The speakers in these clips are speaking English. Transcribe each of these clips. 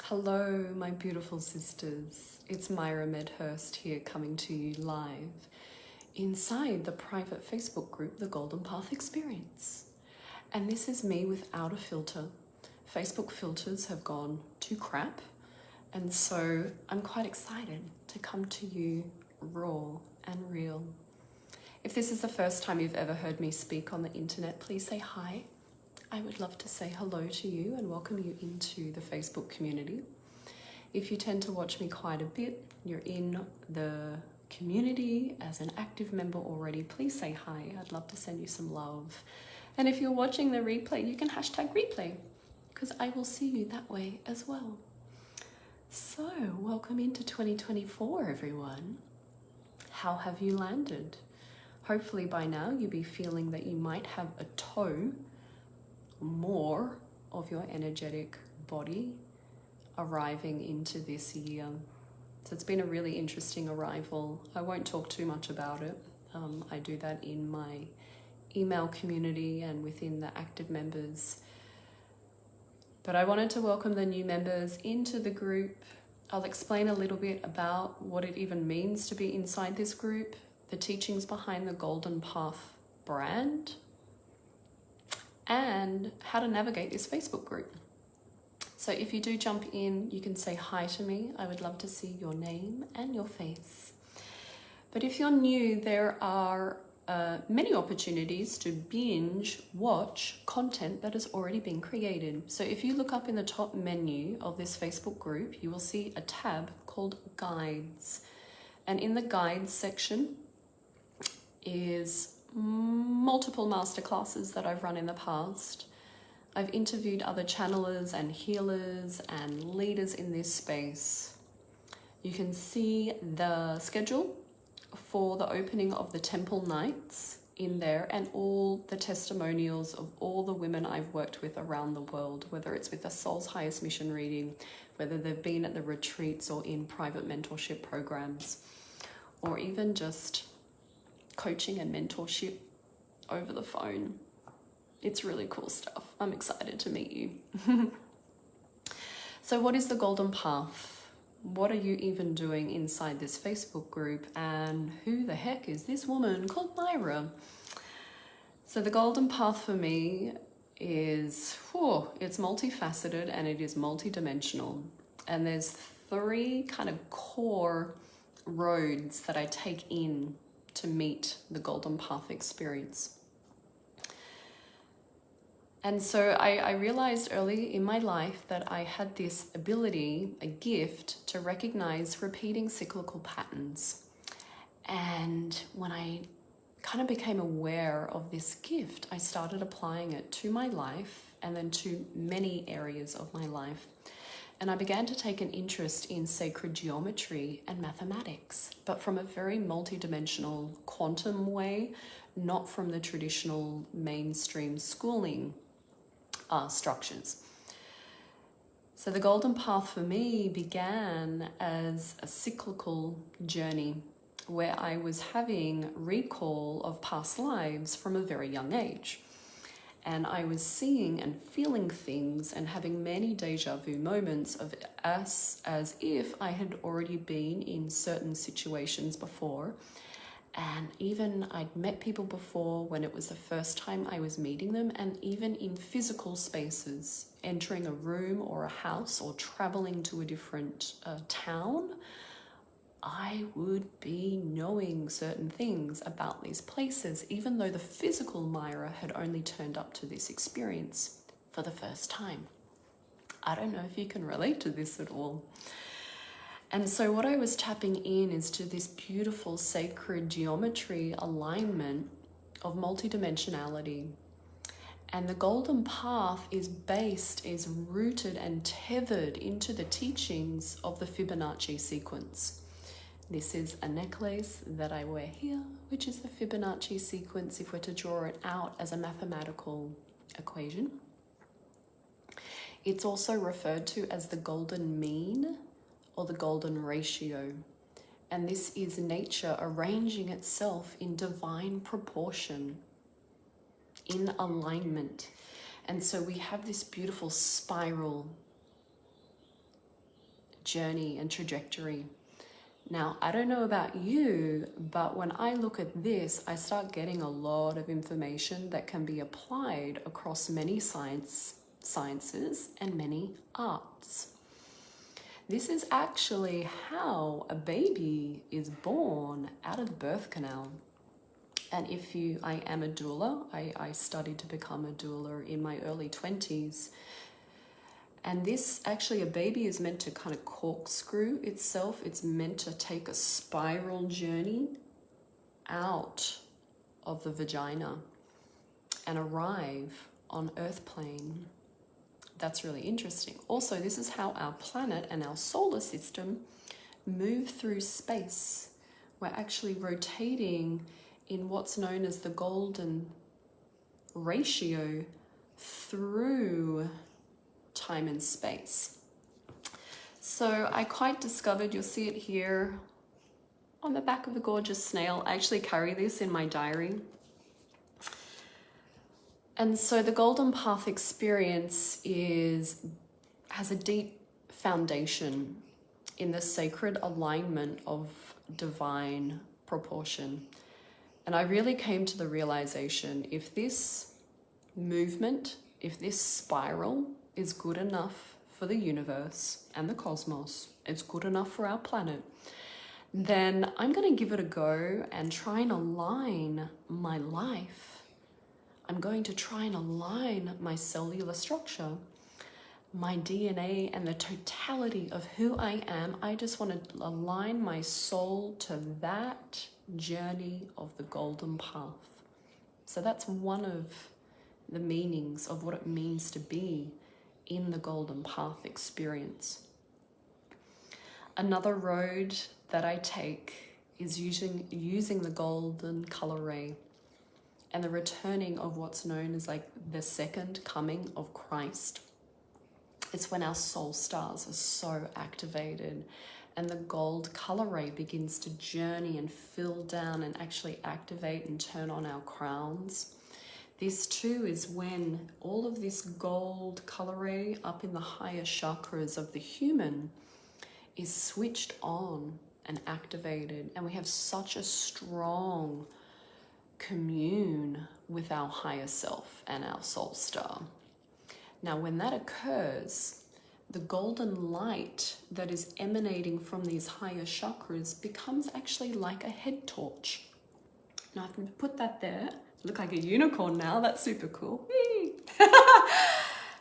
Hello, my beautiful sisters. It's Myra Medhurst here coming to you live inside the private Facebook group, The Golden Path Experience. And this is me without a filter. Facebook filters have gone to crap. And so I'm quite excited to come to you raw and real. If this is the first time you've ever heard me speak on the internet, please say hi. I would love to say hello to you and welcome you into the Facebook community. If you tend to watch me quite a bit, you're in the community as an active member already, please say hi. I'd love to send you some love. And if you're watching the replay, you can hashtag replay because I will see you that way as well. So, welcome into 2024, everyone. How have you landed? Hopefully by now you'll be feeling that you might have a toe more of your energetic body arriving into this year. So it's been a really interesting arrival. I won't talk too much about it. I do that in my email community and within the active members. But I wanted to welcome the new members into the group. I'll explain a little bit about what it even means to be inside this group, the teachings behind the Golden Path brand, and how to navigate this Facebook group. So if you do jump in, you can say hi to me. I would love to see your name and your face. But if you're new, there are many opportunities to binge watch content that has already been created. So if you look up in the top menu of this Facebook group, you will see a tab called Guides. And in the Guides section is multiple masterclasses that I've run in the past. I've interviewed other channelers and healers and leaders in this space. You can see the schedule for the opening of the temple nights in there and all the testimonials of all the women I've worked with around the world, whether it's with the Soul's Highest Mission reading, whether they've been at the retreats or in private mentorship programs, or even just coaching and mentorship over the phone. It's really cool stuff. I'm excited to meet you. So what is the Golden Path? What are you even doing inside this Facebook group? And who the heck is this woman called Myra? So the Golden Path for me is, it's multifaceted and it is multidimensional. And there's three kind of core roads that I take in to meet the Golden Path experience. And so I realized early in my life that I had this ability, a gift, to recognize repeating cyclical patterns. And when I kind of became aware of this gift, I started applying it to my life and then to many areas of my life. And I began to take an interest in sacred geometry and mathematics, but from a very multidimensional quantum way, not from the traditional mainstream schooling structures. So the Golden Path for me began as a cyclical journey where I was having recall of past lives from a very young age. And I was seeing and feeling things and having many deja vu moments of us as if I had already been in certain situations before. And even I'd met people before when it was the first time I was meeting them, and even in physical spaces, entering a room or a house or traveling to a different town, I would be knowing certain things about these places, even though the physical Myra had only turned up to this experience for the first time. I don't know if you can relate to this at all. And so what I was tapping in is to this beautiful sacred geometry alignment of multidimensionality. And the Golden Path is rooted and tethered into the teachings of the Fibonacci sequence. This is a necklace that I wear here, which is the Fibonacci sequence if we're to draw it out as a mathematical equation. It's also referred to as the golden mean or the golden ratio. And this is nature arranging itself in divine proportion, in alignment. And so we have this beautiful spiral journey and trajectory. Now, I don't know about you, but when I look at this, I start getting a lot of information that can be applied across many sciences and many arts. This is actually how a baby is born out of the birth canal. And I am a doula. I studied to become a doula in my early 20s. And this, actually, a baby is meant to kind of corkscrew itself. It's meant to take a spiral journey out of the vagina and arrive on earth plane. That's really interesting. Also, this is how our planet and our solar system move through space. We're actually rotating in what's known as the golden ratio through time and space. So I quite discovered, you'll see it here on the back of the gorgeous snail. I actually carry this in my diary. And so the Golden Path experience has a deep foundation in the sacred alignment of divine proportion. And I really came to the realization, if this movement, if this spiral is good enough for the universe and the cosmos, it's good enough for our planet, then I'm going to give it a go and try and align my life. I'm going to try and align my cellular structure, my DNA, and the totality of who I am. I just want to align my soul to that journey of the Golden Path. So that's one of the meanings of what it means to be in the Golden Path experience. Another road that I take is using the golden color ray and the returning of what's known as like the second coming of Christ. It's when our soul stars are so activated and the gold color ray begins to journey and fill down and actually activate and turn on our crowns. This too is when all of this gold color ray up in the higher chakras of the human is switched on and activated, and we have such a strong commune with our higher self and our soul star. Now, when that occurs, the golden light that is emanating from these higher chakras becomes actually like a head torch. Now, I've put that there. Look like a unicorn now. That's super cool.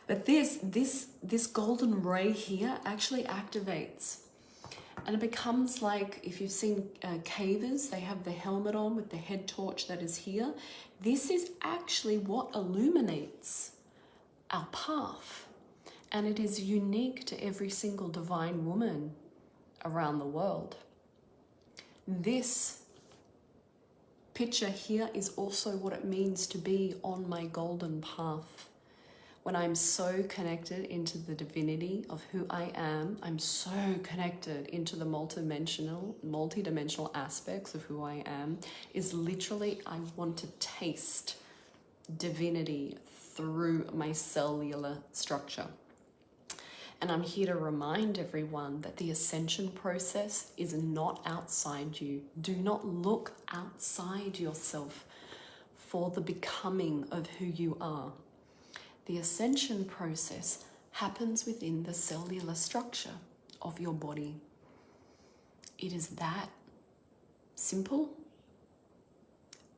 But this golden ray here actually activates. And it becomes like, if you've seen cavers, they have the helmet on with the head torch that is here. This is actually what illuminates our path. And it is unique to every single divine woman around the world. This picture here is also what it means to be on my golden path. When I'm so connected into the divinity of who I am, I'm so connected into the multidimensional aspects of who I am, is literally I want to taste divinity through my cellular structure. And I'm here to remind everyone that the ascension process is not outside you. Do not look outside yourself for the becoming of who you are. The ascension process happens within the cellular structure of your body. It is that simple,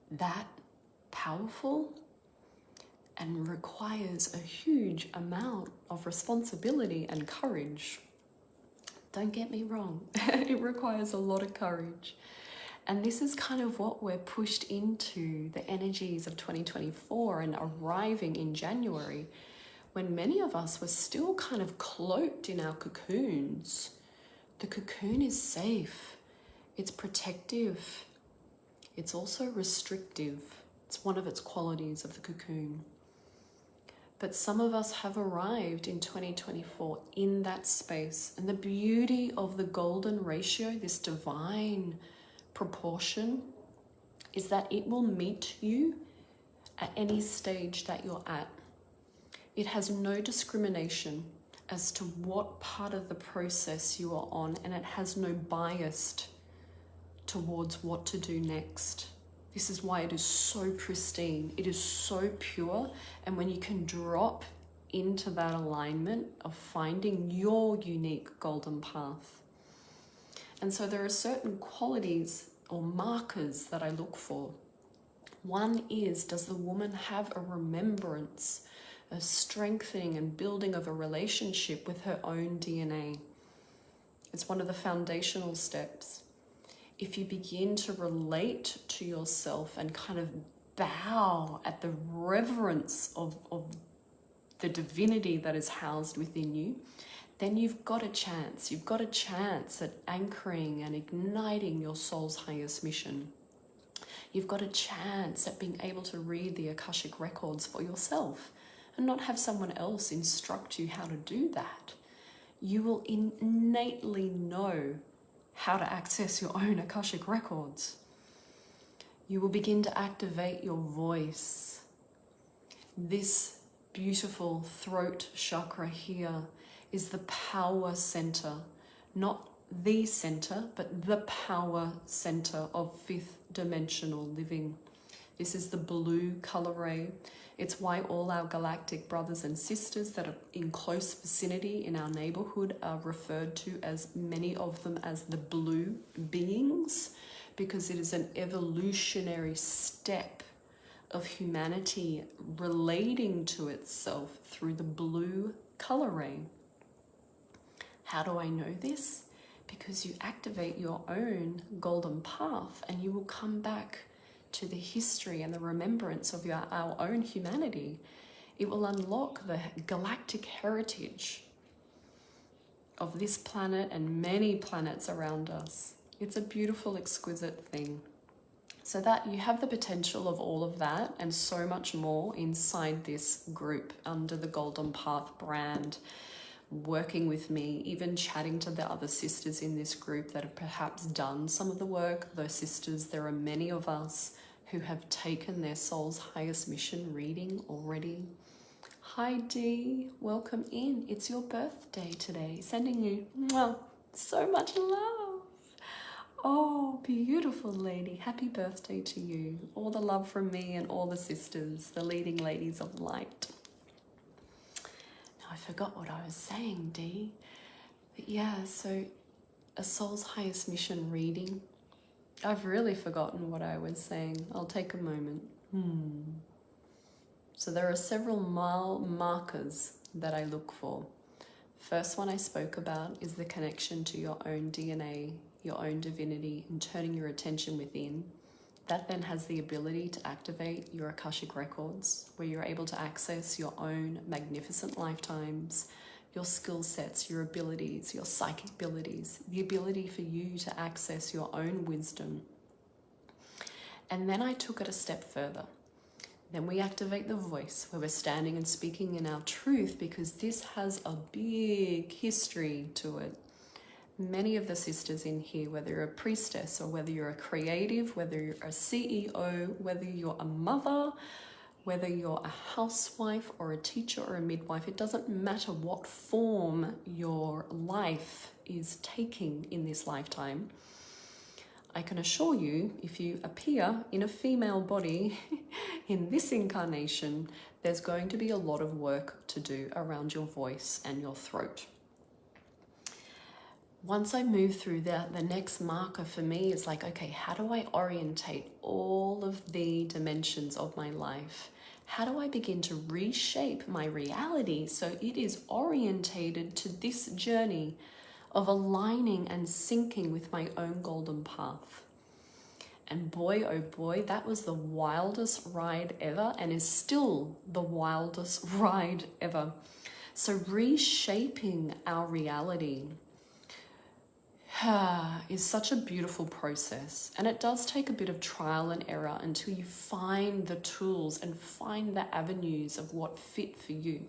that powerful, and requires a huge amount of responsibility and courage. Don't get me wrong, it requires a lot of courage. And this is kind of what we're pushed into, the energies of 2024 and arriving in January, when many of us were still kind of cloaked in our cocoons. The cocoon is safe, it's protective, it's also restrictive. It's one of its qualities of the cocoon. But some of us have arrived in 2024 in that space. And the beauty of the golden ratio, this divine proportion, is that it will meet you at any stage that you're at. It has no discrimination. as to what part of the process you are on, and it has no bias towards what to do next. This is why it is so pristine. It is so pure. And when you can drop into that alignment of finding your unique golden path. And so there are certain qualities or markers that I look for. One is, does the woman have a remembrance, a strengthening and building of a relationship with her own DNA? It's one of the foundational steps. If you begin to relate to yourself and kind of bow at the reverence of the divinity that is housed within you, then you've got a chance. You've got a chance at anchoring and igniting your soul's highest mission. You've got a chance at being able to read the Akashic records for yourself and not have someone else instruct you how to do that. You will innately know how to access your own Akashic records. You will begin to activate your voice. This beautiful throat chakra here is the power center, not the center, but the power center of fifth dimensional living. This is the blue color ray. It's why all our galactic brothers and sisters that are in close vicinity in our neighborhood are referred to, as many of them, as the blue beings, because it is an evolutionary step of humanity relating to itself through the blue color ray. How do I know this? Because you activate your own golden path and you will come back to the history and the remembrance of our own humanity. It will unlock the galactic heritage of this planet and many planets around us. It's a beautiful, exquisite thing. So that you have the potential of all of that and so much more inside this group under the Golden Path brand, working with me, even chatting to the other sisters in this group that have perhaps done some of the work. Those sisters, there are many of us who have taken their soul's highest mission reading already. Hi Dee, welcome in. It's your birthday today. Sending you so much love. Oh, beautiful lady. Happy birthday to you. All the love from me and all the sisters, the leading ladies of light. Now I forgot what I was saying, Dee. But yeah, so a soul's highest mission reading. I've really forgotten what I was saying. I'll take a moment. So there are several markers that I look for. First one I spoke about is the connection to your own DNA, your own divinity, and turning your attention within. That then has the ability to activate your Akashic records, where you're able to access your own magnificent lifetimes, your skill sets, your abilities, your psychic abilities, the ability for you to access your own wisdom. And then I took it a step further. Then we activate the voice, where we're standing and speaking in our truth, because this has a big history to it. Many of the sisters in here, whether you're a priestess or whether you're a creative, whether you're a CEO, whether you're a mother, whether you're a housewife or a teacher or a midwife, it doesn't matter what form your life is taking in this lifetime. I can assure you, if you appear in a female body in this incarnation, there's going to be a lot of work to do around your voice and your throat. Once I move through that, the next marker for me is like, okay, how do I orientate all of the dimensions of my life? How do I begin to reshape my reality so it is orientated to this journey of aligning and syncing with my own golden path? And boy, oh boy, that was the wildest ride ever and is still the wildest ride ever. So reshaping our reality is such a beautiful process, and it does take a bit of trial and error until you find the tools and find the avenues of what fit for you.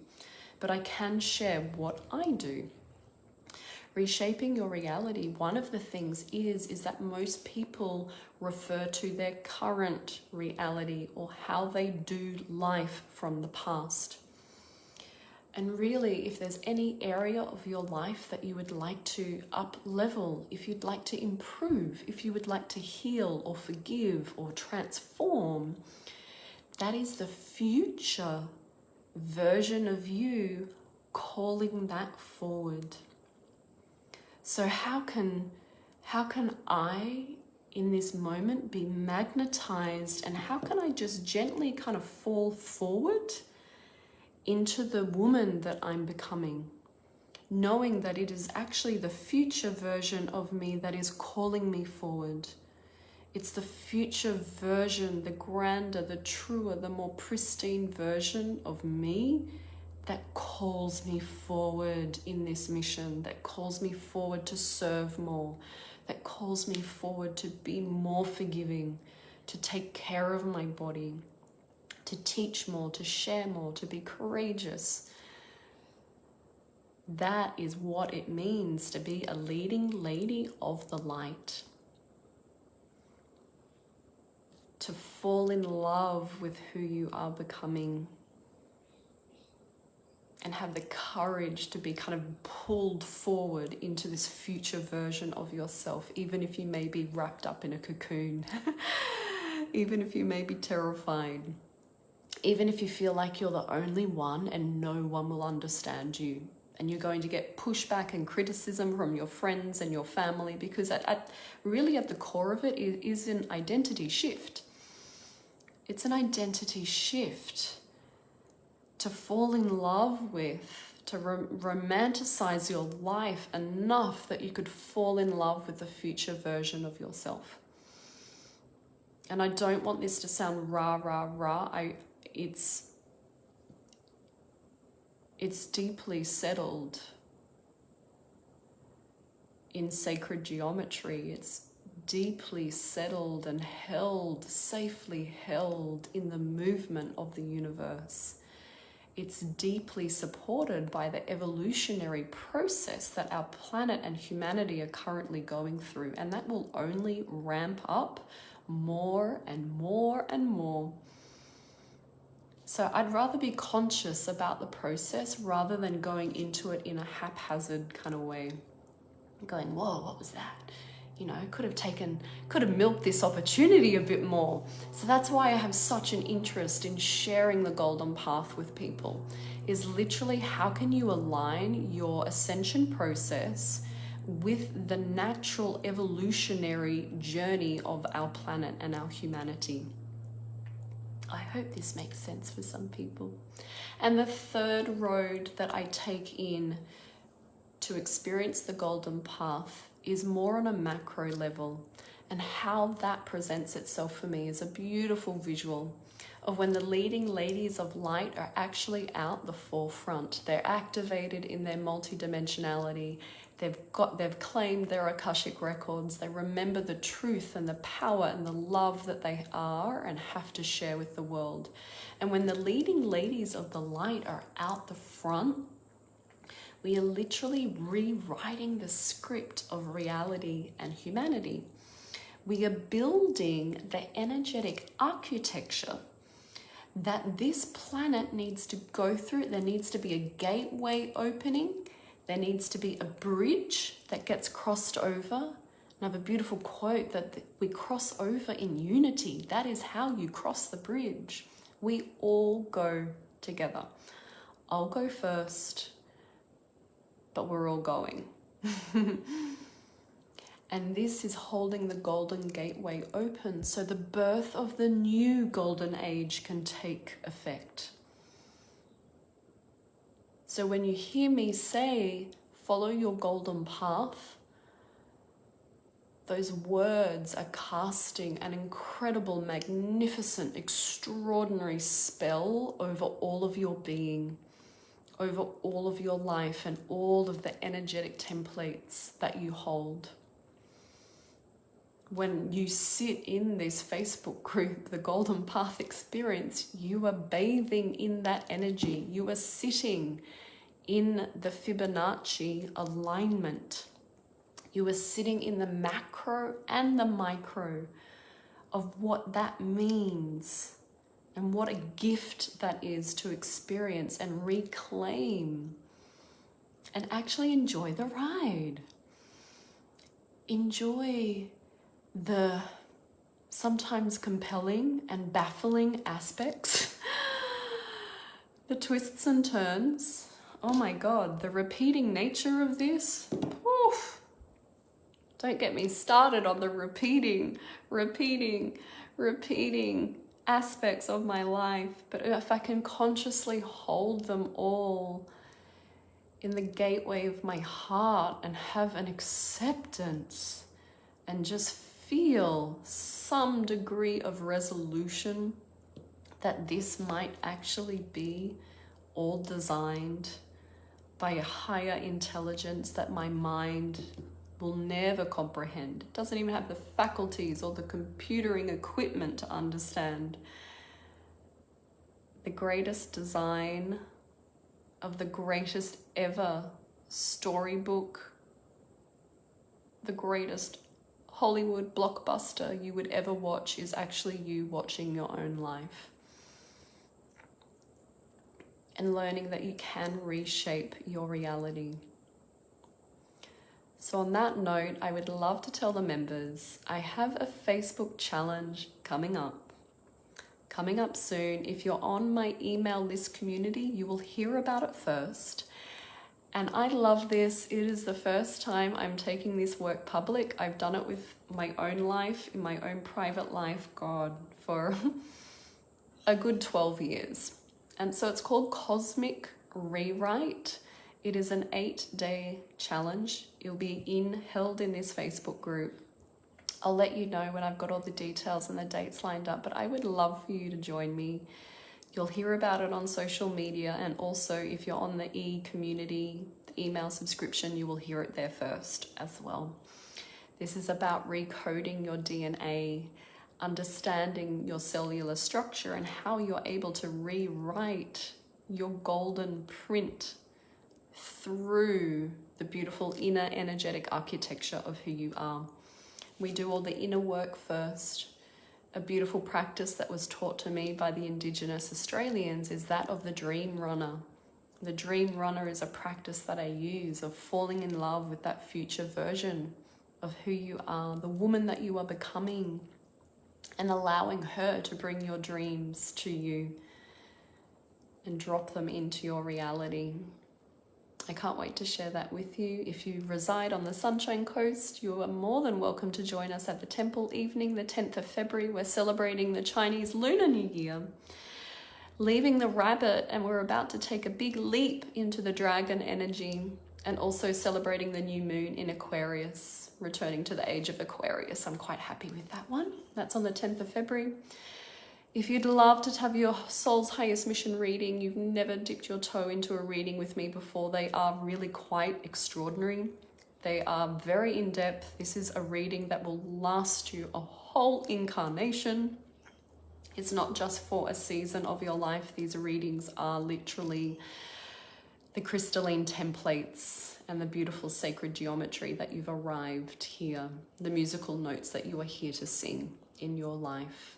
But I can share what I do. Reshaping your reality, one of the things is that most people refer to their current reality or how they do life from the past. And really, if there's any area of your life that you would like to up level, if you'd like to improve, if you would like to heal or forgive or transform, that is the future version of you calling that forward. So how can I in this moment be magnetized, and how can I just gently kind of fall forward into the woman that I'm becoming, knowing that it is actually the future version of me that is calling me forward. It's the future version, the grander, the truer, the more pristine version of me that calls me forward in this mission, that calls me forward to serve more, that calls me forward to be more forgiving, to take care of my body, to teach more, to share more, to be courageous. That is what it means to be a leading lady of the light. To fall in love with who you are becoming and have the courage to be kind of pulled forward into this future version of yourself, even if you may be wrapped up in a cocoon, even if you may be terrified, even if you feel like you're the only one and no one will understand you, and you're going to get pushback and criticism from your friends and your family, because really at the core of it is an identity shift. It's an identity shift to fall in love with, to romanticize your life enough that you could fall in love with the future version of yourself. And I don't want this to sound rah, rah, rah. It's deeply settled in sacred geometry. It's deeply settled and held, safely held in the movement of the universe. It's deeply supported by the evolutionary process that our planet and humanity are currently going through, and that will only ramp up more and more and more. So I'd rather be conscious about the process rather than going into it in a haphazard kind of way, going, whoa, what was that? You know, could have milked this opportunity a bit more. So that's why I have such an interest in sharing the golden path with people, is literally how can you align your ascension process with the natural evolutionary journey of our planet and our humanity. I hope this makes sense for some people. And the third road that I take in to experience the golden path is more on a macro level, and how that presents itself for me is a beautiful visual of when the leading ladies of light are actually out the forefront. They're activated in their multidimensionality. They've claimed their Akashic records. They remember the truth and the power and the love that they are and have to share with the world. And when the leading ladies of the light are out the front, we are literally rewriting the script of reality and humanity. We are building the energetic architecture that this planet needs to go through. There needs to be a gateway opening. There needs to be a bridge that gets crossed over. And I have a beautiful quote that we cross over in unity. That is how you cross the bridge. We all go together. I'll go first, but we're all going. And this is holding the golden gateway open so the birth of the new golden age can take effect. So when you hear me say, follow your golden path, those words are casting an incredible, magnificent, extraordinary spell over all of your being, over all of your life and all of the energetic templates that you hold. When you sit in this Facebook group, the Golden Path Experience, you are bathing in that energy. You are sitting in the Fibonacci alignment. You are sitting in the macro and the micro of what that means And what a gift that is to experience and reclaim and actually enjoy the ride. Enjoy the sometimes compelling and baffling aspects, the twists and turns. Oh my God, the repeating nature of this. Oof. Don't get me started on the repeating aspects of my life. But if I can consciously hold them all in the gateway of my heart and have an acceptance and just feel some degree of resolution that this might actually be all designed by a higher intelligence that my mind will never comprehend. It doesn't even have the faculties or the computering equipment to understand. The greatest design of the greatest ever storybook, the greatest Hollywood blockbuster you would ever watch is actually you watching your own life and learning that you can reshape your reality. So on that note, I would love to tell the members I have a Facebook challenge coming up soon. If you're on my email list community, you will hear about it first. And I love this. It is the first time I'm taking this work public. I've done it with my own life, in my own private life, God, for a good 12 years. And so it's called Cosmic Rewrite. It is an 8-day challenge. It'll be held in this Facebook group. I'll let you know when I've got all the details and the dates lined up, but I would love for you to join me. You'll hear about it on social media, and also if you're on the community, the email subscription, you will hear it there first as well. This is about recoding your DNA, understanding your cellular structure and how you're able to rewrite your golden print through the beautiful inner energetic architecture of who you are. We do all the inner work first. A beautiful practice that was taught to me by the Indigenous Australians is that of the dream runner. The dream runner is a practice that I use of falling in love with that future version of who you are, the woman that you are becoming, and allowing her to bring your dreams to you and drop them into your reality. I can't wait to share that with you. If you reside on the Sunshine Coast, you are more than welcome to join us at the Temple Evening, the 10th of February. We're celebrating the Chinese Lunar New Year, leaving the rabbit, and we're about to take a big leap into the dragon energy, and also celebrating the new moon in Aquarius, returning to the age of Aquarius. I'm quite happy with that one. That's on the 10th of February. If you'd love to have your soul's highest mission reading, you've never dipped your toe into a reading with me before, they are really quite extraordinary. They are very in-depth. This is a reading that will last you a whole incarnation. It's not just for a season of your life. These readings are literally the crystalline templates and the beautiful sacred geometry that you've arrived here, the musical notes that you are here to sing in your life.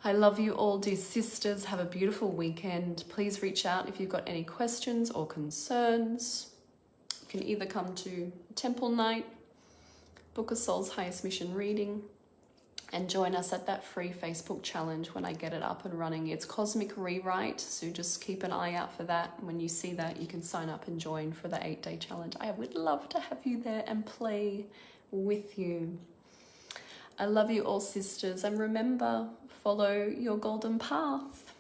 I love you all, dear sisters. Have a beautiful weekend. Please reach out if you've got any questions or concerns. You can either come to Temple Night, book a Soul's Highest Mission reading, and join us at that free Facebook challenge when I get it up and running. It's Cosmic Rewrite, so just keep an eye out for that. When you see that, you can sign up and join for the 8-day challenge. I would love to have you there and play with you. I love you all, sisters, and remember, follow your golden path.